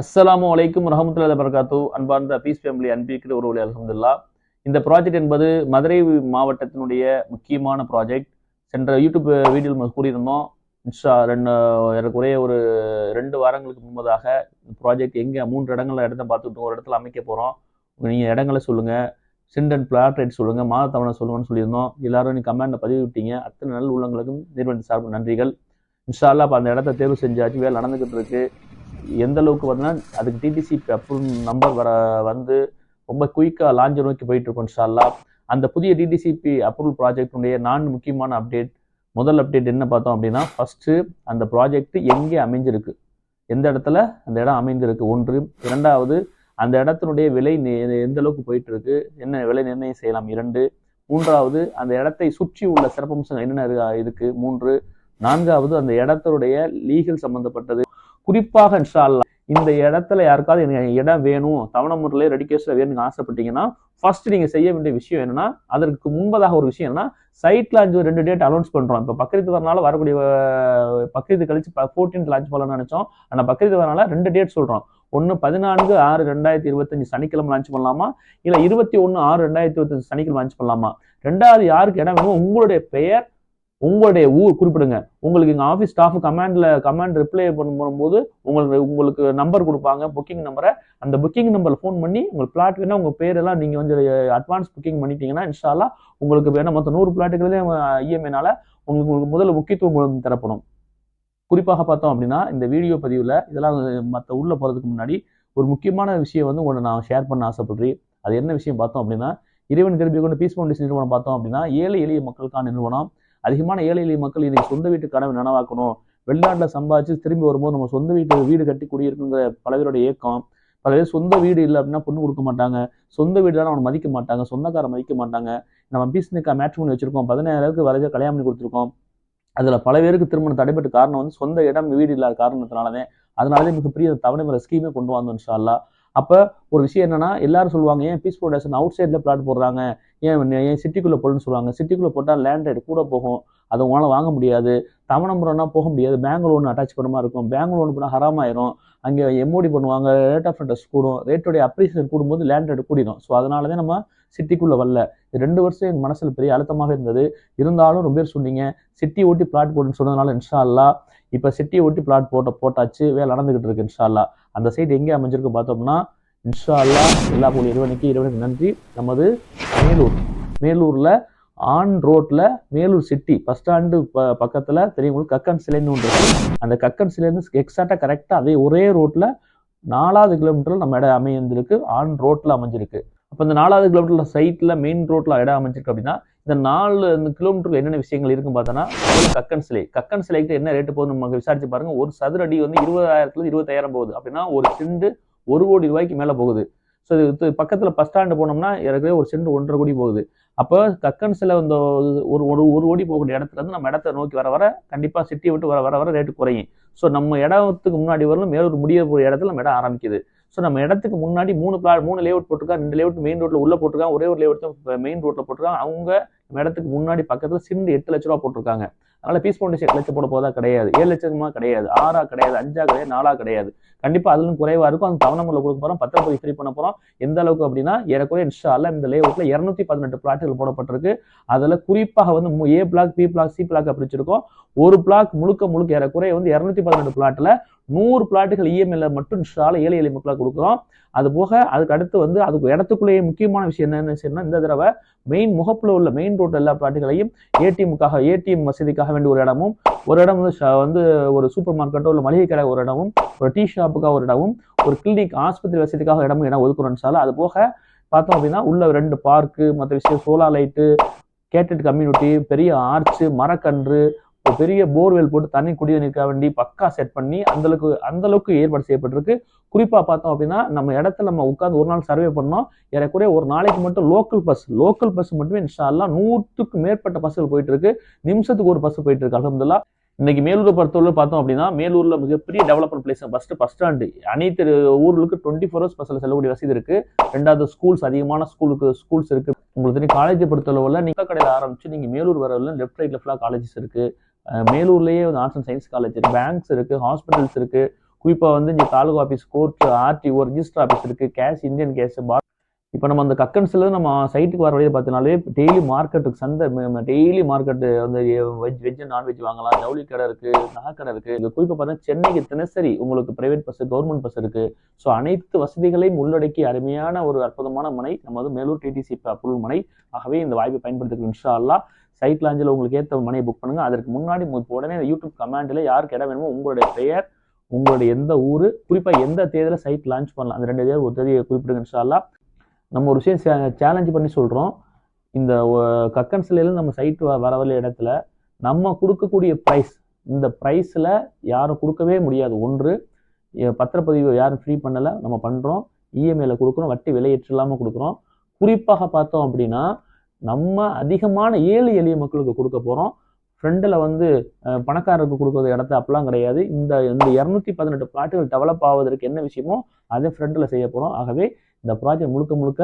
அஸ்ஸலாமு அலைக்கும் வரஹ்மத்துல்லாஹி வபரகாத்து. அன்பார்ந்த பீஸ் ஃபேமிலி அன்பிக்கிற ஒருவழி அல்ஹம்துலில்லாஹ். இந்த ப்ராஜெக்ட் என்பது மதுரை மாவட்டத்தினுடைய முக்கியமான ப்ராஜெக்ட். சென்ற யூடியூப் வீடியோவில் நம்ம கூறியிருந்தோம். ஏறக்குறைய ஒரு 2 வாரங்களுக்கு முன்பதாக ப்ராஜெக்ட் எங்கே 3 இடங்கள்ல இடத்த பார்த்துக்கிட்டோம். ஒரு இடத்துல அமைக்க போகிறோம். நீங்கள் இடங்களை சொல்லுங்கள், சிண்ட் அண்ட் பிளாட் ரேட் சொல்லுங்கள், மாத தவணை சொல்லுங்கன்னு சொல்லியிருந்தோம். எல்லாரும் நீங்கள் கமெண்ட்டில் பதிவு விட்டீங்க. அத்தனை நல்ல உள்ளங்களுக்கும் நிறுவனத்தின் சார்பு நன்றிகள். இன்ஷா அல்லாஹ் இப்போ அந்த இடத்த தேர்வு செஞ்சாச்சு, வேலை நடந்துக்கிட்டு இருக்கு. எந்த அளவுக்கு பார்த்தீங்கன்னா அதுக்கு டிடிசி அப்ரூவல் நம்பர் வந்து ரொம்ப குயிக்காக லான்ச் நோக்கி போயிட்டு இருக்கோம் இன்ஷா அல்லாஹ். அந்த புதிய டிடிசிபி அப்ரூவல் ப்ராஜெக்டுடைய 4 முக்கியமான அப்டேட். முதல் அப்டேட் என்ன பார்த்தோம் அப்படின்னா, ஃபர்ஸ்ட் அந்த ப்ராஜெக்ட் எங்கே அமைஞ்சிருக்கு, எந்த இடத்துல அந்த இடம் அமைந்திருக்கு ஒன்று. இரண்டாவது, அந்த இடத்தினுடைய விலை எந்த அளவுக்கு போயிட்டு இருக்கு, என்ன விலை நிர்ணயம் செய்யலாம் 2. மூன்றாவது, அந்த இடத்தை சுற்றி உள்ள சிறப்பம்சம் என்னென்ன இருக்கு 3. நான்காவது, அந்த இடத்தினுடைய லீகல் சம்பந்தப்பட்டது. குறிப்பாக இன்ஷா அல்லாஹ் இந்த இடத்துல யாருக்காவது எனக்கு இடம் வேணும், தவணை முறையில் ரெடி கேஸில் வேணும்னு ஆசைப்பட்டீங்கன்னா ஃபர்ஸ்ட் நீங்கள் செய்ய வேண்டிய விஷயம் என்னன்னா, அதற்கு முன்பதாக ஒரு விஷயம் என்னன்னா, சைட் லான்ச் 2 டேட் அனௌன்ஸ் பண்ணுறோம். இப்போ பக்ரீத் வரனால வரக்கூடிய பக்ரீத் கழிச்சு 14th லான்ச் பண்ணலாம்னு நினச்சோம். ஆனால் பக்ரீத் வரனால 2 டேட் சொல்கிறோம். ஒன்று 14/6/2025 சனிக்கிழமை லான்ச் பண்ணலாமா, இல்லை 21/6/2025 சனிக்கிழமை லான்ச் பண்ணலாமா. ரெண்டாவது, யாருக்கு இடம் வேணும் உங்களுடைய பெயர், உங்களுடைய ஊர் குறிப்பிடுங்க. உங்களுக்கு எங்கள் ஆஃபீஸ் ஸ்டாஃப் கமாண்ட் ரிப்ளை பண்ணும்போது உங்களுக்கு நம்பர் கொடுப்பாங்க, புக்கிங் நம்பரை. அந்த புக்கிங் நம்பரில் ஃபோன் பண்ணி உங்களுக்கு பிளாட் வேணா உங்கள் பேரெல்லாம் நீங்கள் வந்து அட்வான்ஸ் புக்கிங் பண்ணிட்டீங்கன்னா இன்ஷா அல்லாஹ் உங்களுக்கு வேணும். மொத்தம் 100 பிளாட்டுகளே இஎம்ஐனால உங்களுக்கு முதல்ல முக்கியத்துவம் தரப்படும். குறிப்பாக பார்த்தோம் அப்படின்னா, இந்த வீடியோ பதிவில் இதெல்லாம் மற்ற உள்ள போகிறதுக்கு முன்னாடி ஒரு முக்கியமான விஷயம் வந்து உங்களை நான் ஷேர் பண்ண ஆசைப்படுறேன். அது என்ன விஷயம் பார்த்தோம் அப்படின்னா, இறைவன் கிருபை கொண்டு பீஸ் ஃபவுண்டேஷன் நிறுவனம் பார்த்தோம் அப்படின்னா ஏழை எளிய மக்களுக்கான நிறுவனம். அதிகமான ஏழை எளிய மக்கள் இன்னைக்கு சொந்த வீட்டு கனவை நனவாக்கணும், வெளிநாட்டில் சம்பாதிச்சு திரும்பி வரும்போது நம்ம சொந்த வீடு கட்டி குடியிருக்குங்கிற பல பேரோட ஏக்கம். பல பேர் சொந்த வீடு இல்லை அப்படின்னா பொண்ணு கொடுக்க மாட்டாங்க, சொந்த வீடு தான் அவனை மதிக்க மாட்டாங்க, சொந்தக்காரை மதிக்க மாட்டாங்க. நம்ம பீஸ்னுக்கா மேட்ரிமோனி வச்சிருக்கோம், 17,000 வரைக்கும் கல்யாணம் பண்ணி கொடுத்துருக்கோம். அதில் பல பேருக்கு திருமணம் தடைபட்டு காரணம் வந்து சொந்த இடம் வீடு இல்லாத காரணத்தினாலதான். அதனாலதான் மிகப்பெரிய தவணை முறை ஸ்கீமே கொண்டு வந்தோம் இன்ஷா அல்லாஹ். அப்போ ஒரு விஷயம் என்னன்னா, எல்லாரும் சொல்லுவாங்க ஏன் பீஸ் ஃபவுண்டேஷன் அவுட் சைடில் பிளாட் போடுறாங்க, ஏன் சிட்டிக்குள்ளே போடணும்னு சொல்லுவாங்க. சிட்டிக்குள்ளே போட்டால் லேண்ட் ரேட் கூட போகும், அதை உங்களால் வாங்க முடியாது. தவணை முறைனா போக முடியாது, பேங்க் லோன் அட்டாச் பண்ண மாதிரி இருக்கும். பேங்க் லோன் போனால் ஹராமாயிரும், அங்கே எம்ஓடி பண்ணுவாங்க, ரேட் ஆஃப் இன்ட்ரெஸ்ட் கூடும், ரேட்டோடைய அப்ரிசியேஷன் கூடும்போது லேண்ட் ரேட் கூடிடும். ஸோ அதனால தான் நம்ம சிட்டிக்குள்ளே வரல. 2 வருஷம் எங்கள் மனசில் பெரிய அழுத்தமாக இருந்தது. இருந்தாலும் ரொம்ப பேர் சொன்னீங்க சிட்டி ஓட்டி பிளாட் போட்டுன்னு சொன்னதுனால இன்ஷா அல்லாஹ் இப்போ சிட்டியை ஒட்டி பிளாட் போட்டாச்சு, வேலை நடந்துகிட்டு இருக்கு இன்ஷா அல்லாஹ். அந்த சைட் எங்கே அமைஞ்சிருக்கு பார்த்தோம்னா இன்ஷா அல்லாஹ் எல்லா போல இறைவனுக்கு நன்றி. நமது மேலூரில் ஆன் ரோட்ல மேலூர் சிட்டி பஸ் ஸ்டாண்டு பக்கத்தில் தெரியும் கக்கன் சிலைன்னு ஒன்று இருக்கு. அந்த கக்கன் சிலைன்னு எக்ஸாக்டாக கரெக்டாக அதே ஒரே ரோட்டில் 4வது கிலோமீட்டரில் நம்ம இடம் அமைந்திருக்கு, ஆன் ரோட்டில் அமைஞ்சிருக்கு. அப்போ இந்த 4வது கிலோமீட்டர் சைட்டில் மெயின் ரோட்டில் இடம் அமைஞ்சிருக்கு அப்படின்னா இந்த 4 கிலோமீட்டருக்கு என்னென்ன விஷயங்கள் இருக்குன்னு பார்த்தோன்னா, கக்கன் சிலைக்கு என்ன ரேட்டு போகுது நமக்கு விசாரிச்சு பாருங்க. ஒரு சதுர அடி வந்து 20,000 25,000 போகுது அப்படின்னா ஒரு செண்டு 1 கோடி ரூபாய்க்கு மேலே போகுது. ஸோ இது பக்கத்தில் பஸ் ஸ்டாண்டு போனோம்னா ஏற்கனவே ஒரு செண்டு 1.5 கோடி போகுது. அப்போ கக்கன் சிலை இந்த ஒரு கோடி போகக்கூடிய இடத்துல இருந்து நம்ம இடத்த நோக்கி வர கண்டிப்பாக சிட்டியை விட்டு வர ரேட்டு குறையும். ஸோ நம்ம இடத்துக்கு முன்னாடி வரலும் மேலூர் முடிய போகிற இடத்துல நம்ம இடம் ஆரம்பிக்குது. ஸோ நம்ம இடத்துக்கு முன்னாடி 3 லேஅவுட் போட்டிருக்காங்க, 2 லேஅவுட் மெயின் ரோட்டில் உள்ளே போட்டிருக்காங்க, ஒரே ஒரு லேஅவுட் மெயின் ரோட்டில் போட்டிருக்காங்க. அவங்க நம்ம இடத்துக்கு முன்னாடி பக்கத்தில் சிண்டு 8 லட்ச ரூபா போட்டிருக்காங்க. அதனால பீஸ் ஃபவுண்டேஷன் 8 லட்சம் போட போதா கிடையாது, 7 லட்சமா கிடையாது, 6 கிடையாது, 5 கிடையாது, 4 கிடையாது. கண்டிப்பாக அதுலும் குறைவாக இருக்கும். அந்த தவணை முறையில் கொடுக்க போகிறோம், பத்திரப்பதிவு ஃப்ரீ பண்ண போகிறோம். எந்த அளவுக்கு அப்படின்னா ஏறக்குறைய இன்ஷா அல்லாஹ் இந்த லேஅவுட்டில் 218 பிளாட்டுகள் போடப்பட்டிருக்கு. அதில் குறிப்பாக வந்து A block, B block, C block பிரிச்சிருக்கோம். ஒரு பிளாக் முழுக்க ஏறக்குறைய வந்து 218 பிளாட்டில் 100 பிளாட்டுகள் இஎம்ஐல மட்டும் இன்ஷா அல்லாஹ் ஏழை எளிய மக்களாக கொடுக்குறோம். அது போக அதுக்கு அடுத்து வந்து அதுக்கு இடத்துக்குள்ளேயே முக்கியமான விஷயம் என்னன்னு செய்யணும், இந்த தடவை மெயின் முகப்புல உள்ள மெயின் ரோட் எல்லா பிளாட்டுகளையும் ஏடிஎம் வசதிக்காக வேண்டிய ஒரு இடமும், ஒரு இடம் வந்து ஒரு சூப்பர் மார்க்கெட்டோ இல்லை மளிகை கடை ஒரு இடமும், ஒரு டீ ஷாப்புக்காக ஒரு இடமும், ஒரு கிளினிக் ஆஸ்பத்திரி வசதிக்காக இடம் ஒதுக்குறோம். அது போக பார்த்தோம் அப்படின்னா உள்ள 2 பார்க்கு, மற்ற விஷயம் சோலார் லைட்டு, கேட்டட் கம்யூனிட்டி, பெரிய ஆர்ச்சு, மரக்கன்று, ஒரு பெரிய போர்வெல் போட்டு தண்ணி குடிநீருக்காக வேண்டி பக்கா செட் பண்ணி அந்த அளவுக்கு ஏற்பாடு செய்யப்பட்டிருக்கு. குறிப்பா பார்த்தோம் அப்படின்னா நம்ம இடத்துல நம்ம உட்காந்து ஒரு நாள் சர்வே பண்ணோம். ஏறக்குறைய ஒரு நாளைக்கு மட்டும் லோக்கல் பஸ் மட்டுமே இன்ஷா அல்லாஹ் 100க்கு மேற்பட்ட பஸ்ஸுகள் போயிட்டு இருக்கு. நிமிஷத்துக்கு ஒரு பஸ் போயிட்டு இருக்கு அல்ஹம்துலில்லாஹ். இன்னைக்கு மேலூரை பொறுத்தவரை பார்த்தோம் அப்படின்னா மேலூர்ல மிகப்பெரிய development place. First bus stand, அனைத்து ஊர்களுக்கு 24 hours பஸ்ல செல்லக்கூடிய வசதி இருக்கு. 2வது ஸ்கூல்ஸ், அதிகமான ஸ்கூல்ஸ் இருக்கு. உங்களுக்கு தெரியும் காலேஜை பொறுத்தளவுல நீங்க கடையில் ஆரம்பிச்சு நீங்க மேலூர் வரல லெஃப்ட் ரைட்ல ஃபுல்லா காலேஜஸ் இருக்கு. மேலூர்லயே ஆர்ட்ஸ் அண்ட் சயின்ஸ் காலேஜ் இருக்கு, பேங்க்ஸ் இருக்கு, ஹாஸ்பிட்டல்ஸ் இருக்கு. குறிப்பாக வந்து இங்கே taluka office, court, RTO, register office இருக்குது, கேஷ், இந்தியன் கேஷ். இப்போ நம்ம அந்த கக்கன்ஸ்ல நம்ம சைட்டுக்கு வர வழியை பார்த்தனாலே டெய்லி மார்க்கெட்டுக்கு சந்தை, டெய்லி மார்க்கெட்டு வந்து வெஜ் நான்வெஜ் வாங்கலாம். ஜவுளி கடை இருக்கு, நகை கடை இருக்கு. இது குறிப்பாக பார்த்தீங்கன்னா சென்னைக்கு தினசரி உங்களுக்கு பிரைவேட் பஸ், கவர்மெண்ட் பஸ் இருக்கு. ஸோ அனைத்து வசதிகளையும் உள்ளடக்கி அருமையான ஒரு அற்புதமான மனை நம்ம வந்து மேலூர் டிடிசி அப்ரூவல் மனை. ஆகவே இந்த வாய்ப்பை பயன்படுத்திக்கணும். இன்ஷா அல்லாஹ் சைட் லாஞ்சில் உங்களுக்கு ஏற்ற மனையை புக் பண்ணுங்க. அதற்கு முன்னாடி உடனே யூடியூப் கமெண்ட்ல யாருக்கு இடம் வேணுமோ உங்களுடைய பெயர், உங்களுடைய எந்த ஊர், குறிப்பாக எந்த தேதியில் சைட் லான்ச் பண்ணலாம், அந்த 2 தேதி ஒரு தேதியை குறிப்பிடுங்க. இன்ஷா அல்லாஹ் நம்ம ஒரு விஷயம் சேலஞ்ச் பண்ணி சொல்கிறோம். இந்த கக்கன்ஸ்லேருந்து நம்ம சைட்டு வரவழைய இடத்துல நம்ம கொடுக்கக்கூடிய ப்ரைஸ், இந்த ப்ரைஸில் யாரும் கொடுக்கவே முடியாது. ஒன்று, பத்திரப்பதிவு யாரும் ஃப்ரீ பண்ணலை, நம்ம பண்ணுறோம். இஎம்ஐயில் கொடுக்குறோம், வட்டி விலையேற்று இல்லாமல் கொடுக்குறோம். குறிப்பாக பார்த்தோம் அப்படின்னா நம்ம அதிகமான ஏழை எளிய மக்களுக்கு கொடுக்க போகிறோம். ஃப்ரெண்டில் வந்து பணக்காரருக்கு கொடுக்குற இடத்த அப்பெல்லாம் கிடையாது. இந்த 218 பிளாட்டுகள் டெவலப் ஆவதற்கு என்ன விஷயமோ அதை ஃப்ரெண்டில் செய்ய போகிறோம். ஆகவே இந்த ப்ராஜெக்ட் முழுக்க முழுக்க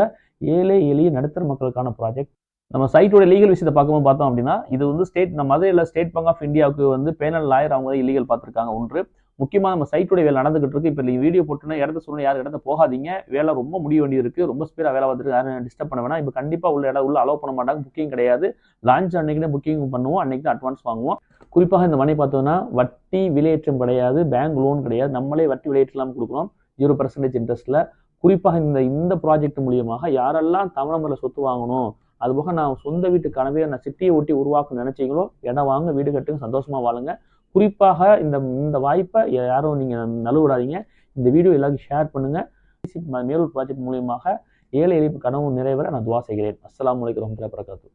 ஏழை எளிய நடுத்தர மக்களுக்கான ப்ராஜெக்ட். நம்ம சைட்டோட லீகல் விஷயத்தை பார்க்கும்போது பார்த்தோம் அப்படின்னா இது வந்து நம்ம மதுரையில் ஸ்டேட் பேங்க் ஆஃப் இந்தியாவுக்கு வந்து பேனல் லாயர் அவங்க இல்லீகல் பார்த்துருக்காங்க. ஒன்று, முக்கியமாக நம்ம சைட்டோட வேலை நடந்துகிட்டு இருக்கு. இப்போ நீங்கள் வீடியோ போட்டுன்னா இடத்த சொல்லணும், யாரும் இடத்த போகாதீங்க, வேலை ரொம்ப முடிய வேண்டியது இருக்குது, ரொம்ப ஸ்பீடாக வேலை வந்துருக்கு, யாரும் டிஸ்டர்ப் பண்ண வேணாம். இப்போ கண்டிப்பாக உள்ள அலோவ் பண்ண மாட்டாங்க, புக்கிங் கிடையாது. லான்ச் அன்னைக்கு தான் புக்கிங் பண்ணுவோம், அன்னைக்கு தான் அட்வான்ஸ் வாங்குவோம். குறிப்பாக இந்த மணி பார்த்தோம்னா வட்டி விலையேற்றம் கிடையாது, பேங்க் லோன் கிடையாது, நம்மளே வட்டி விலையேற்றம் கொடுக்குறோம் 0% இன்ட்ரெஸ்ட்டில். குறிப்பாக இந்த ப்ராஜெக்ட் மூலியமாக யாரெல்லாம் தமிழ் சொத்து வாங்கணும், அதுபோக நான் சொந்த வீட்டு கனவே நான் சிட்டியை ஒட்டி உருவாக்கணும்னு நினைச்சீங்களோ இடம் வாங்க, வீடு கட்டுங்க, சந்தோஷமா வாழுங்க. குறிப்பாக இந்த வாய்ப்பை யாரும் நீங்க நழுவிடாதீங்க. இந்த வீடியோ எல்லாருக்கும் ஷேர் பண்ணுங்க. மேலூர் ப்ராஜெக்ட் மூலியமாக ஏழை எளிய கனவு நிறைவேற நான் துவா செய்கிறேன். அஸ்ஸலாமு அலைக்கும் வரஹ்மத்துல்லாஹி வபரகாத்துஹு.